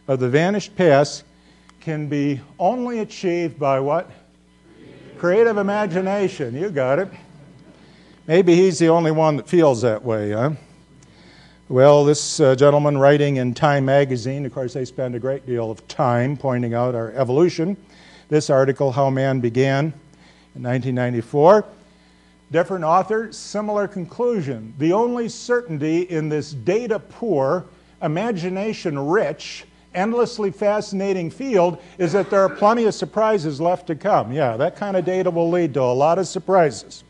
of the vanished past can be only achieved by what? Creative imagination. You got it. Maybe he's the only one that feels that way, huh? Well, this gentleman writing in Time magazine, of course, they spend a great deal of time pointing out our evolution. This article, How Man Began, in 1994. Different author, similar conclusion. The only certainty in this data-poor, imagination-rich, endlessly fascinating field is that there are plenty of surprises left to come. Yeah, that kind of data will lead to a lot of surprises.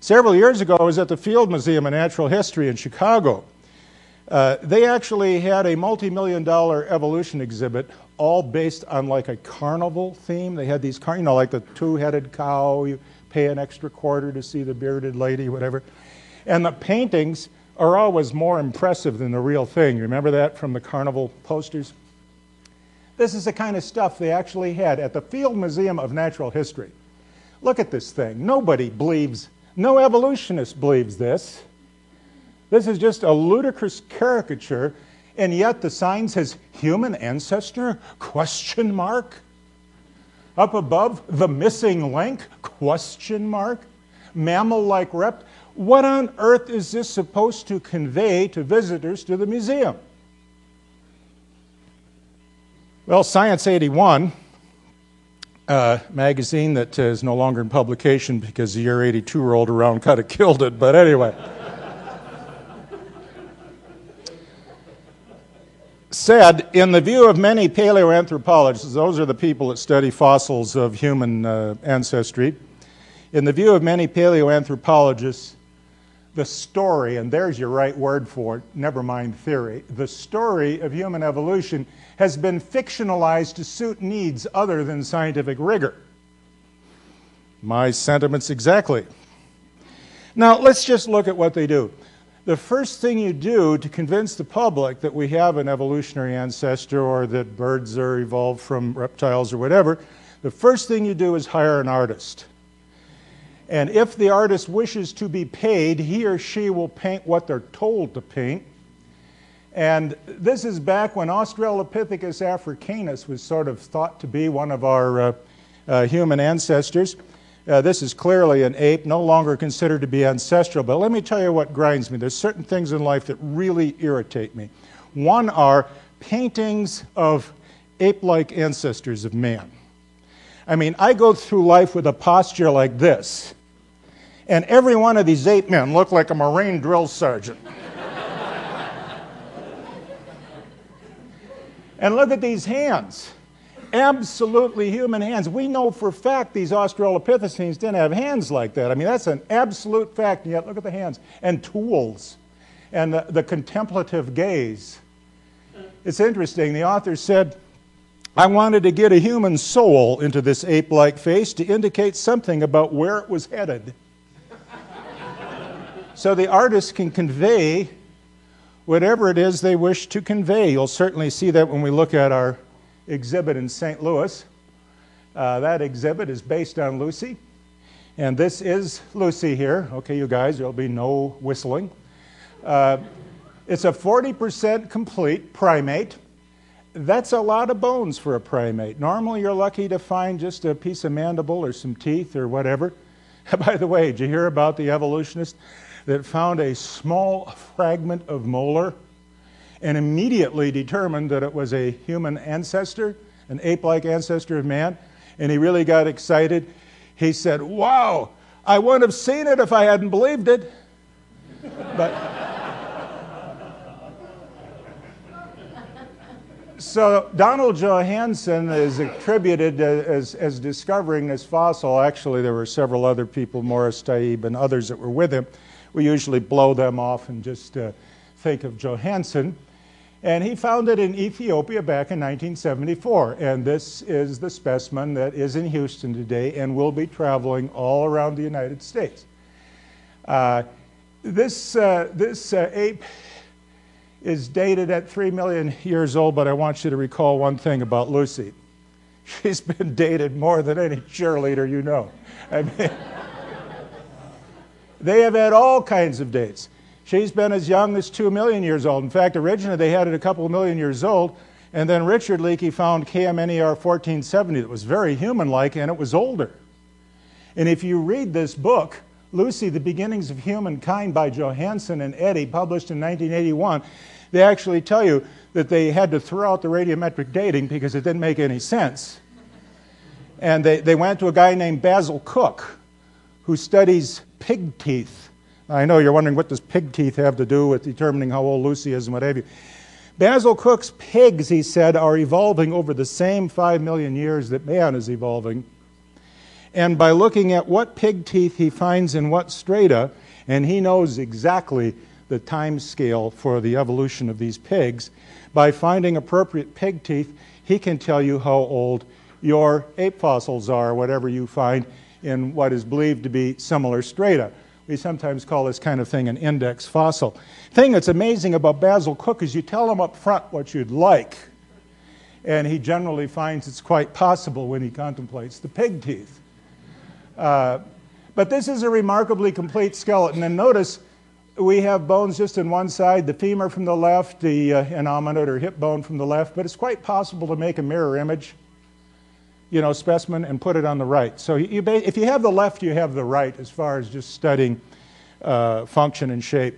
Several years ago, I was at the Field Museum of Natural History in Chicago. They actually had a multi-million-dollar evolution exhibit, all based on like a carnival theme. They had these, you know, like the two-headed cow, you pay an extra quarter to see the bearded lady, whatever. And the paintings are always more impressive than the real thing. You remember that from the carnival posters? This is the kind of stuff they actually had at the Field Museum of Natural History. Look at this thing. Nobody believes, no evolutionist believes this. This is just a ludicrous caricature, and yet the sign says, human ancestor, question mark? Up above, the missing link, question mark? Mammal-like rept. What on earth is this supposed to convey to visitors to the museum? Well, Science 81, a magazine that is no longer in publication because the year 82 rolled around, kind of killed it, but anyway. Said, in the view of many paleoanthropologists, those are the people that study fossils of human ancestry, in the view of many paleoanthropologists, the story, and there's your right word for it, never mind theory, the story of human evolution has been fictionalized to suit needs other than scientific rigor. My sentiments exactly. Now, let's just look at what they do. The first thing you do to convince the public that we have an evolutionary ancestor or that birds are evolved from reptiles or whatever, the first thing you do is hire an artist. And if the artist wishes to be paid, he or she will paint what they're told to paint. And this is back when Australopithecus africanus was sort of thought to be one of our human ancestors. This is clearly an ape, no longer considered to be ancestral. But let me tell you what grinds me. There's certain things in life that really irritate me. One are paintings of ape-like ancestors of man. I mean, I go through life with a posture like this. And every one of these ape men look like a Marine drill sergeant. And look at these hands. Absolutely human hands. We know for a fact these Australopithecines didn't have hands like that. I mean, that's an absolute fact, and yet look at the hands. And tools. And the contemplative gaze. It's interesting. The author said, I wanted to get a human soul into this ape-like face to indicate something about where it was headed. So the artist can convey whatever it is they wish to convey. You'll certainly see that when we look at our exhibit in St. Louis. That exhibit is based on Lucy. And this is Lucy here. Okay, you guys, there'll be no whistling. It's a 40% complete primate. That's a lot of bones for a primate. Normally you're lucky to find just a piece of mandible or some teeth or whatever. By the way, did you hear about the evolutionist that found a small fragment of molar and immediately determined that it was a human ancestor, an ape-like ancestor of man? And he really got excited. He said, wow, I wouldn't have seen it if I hadn't believed it. But so Donald Johanson is attributed as discovering this fossil. Actually, there were several other people, Morris Taib and others that were with him. We usually blow them off and just think of Johanson. And he found it in Ethiopia back in 1974. And this is the specimen that is in Houston today and will be traveling all around the United States. This ape is dated at 3 million years old, but I want you to recall one thing about Lucy. She's been dated more than any cheerleader you know. I mean, they have had all kinds of dates. She's been as young as 2 million years old. In fact, originally they had it a couple of million years old, And then Richard Leakey found KMNER 1470 that was very human-like, and it was older. And if you read this book, Lucy, The Beginnings of Humankind by Johansen and Eddy, published in 1981, they actually tell you that they had to throw out the radiometric dating because it didn't make any sense. And they went to a guy named Basil Cook, who studies pig teeth. I know you're wondering, what does pig teeth have to do with determining how old Lucy is and what have you. Basil Cook's pigs, he said, are evolving over the same 5 million years that man is evolving. And by looking at what pig teeth he finds in what strata, and he knows exactly the time scale for the evolution of these pigs, by finding appropriate pig teeth, he can tell you how old your ape fossils are, whatever you find in what is believed to be similar strata. We sometimes call this kind of thing an index fossil. The thing that's amazing about Basil Cook is you tell him up front what you'd like, and he generally finds it's quite possible when he contemplates the pig teeth. But this is a remarkably complete skeleton, and notice we have bones just on one side, the femur from the left, the innominate or hip bone from the left, but it's quite possible to make a mirror image, specimen and put it on the right. So if you have the left, you have the right as far as just studying function and shape.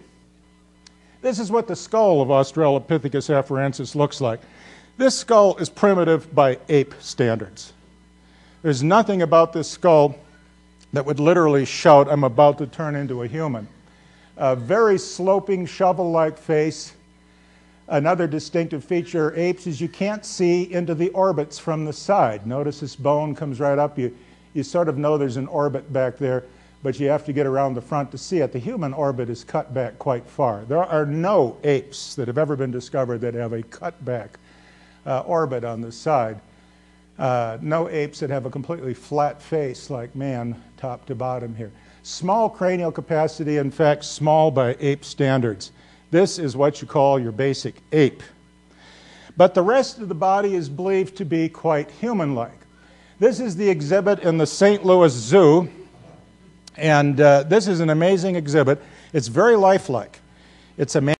This is what the skull of Australopithecus afarensis looks like. This skull is primitive by ape standards. There's nothing about this skull that would literally shout, "I'm about to turn into a human." A very sloping, shovel-like face. Another distinctive feature of apes is you can't see into the orbits from the side. Notice this bone comes right up. You sort of know there's an orbit back there, but you have to get around the front to see it. The human orbit is cut back quite far. There are no apes that have ever been discovered that have a cut back orbit on the side. No apes that have a completely flat face like man, top to bottom here. Small cranial capacity, in fact, small by ape standards. This is what you call your basic ape. But the rest of the body is believed to be quite human-like. This is the exhibit in the St. Louis Zoo, and this is an amazing exhibit. It's very lifelike. It's a man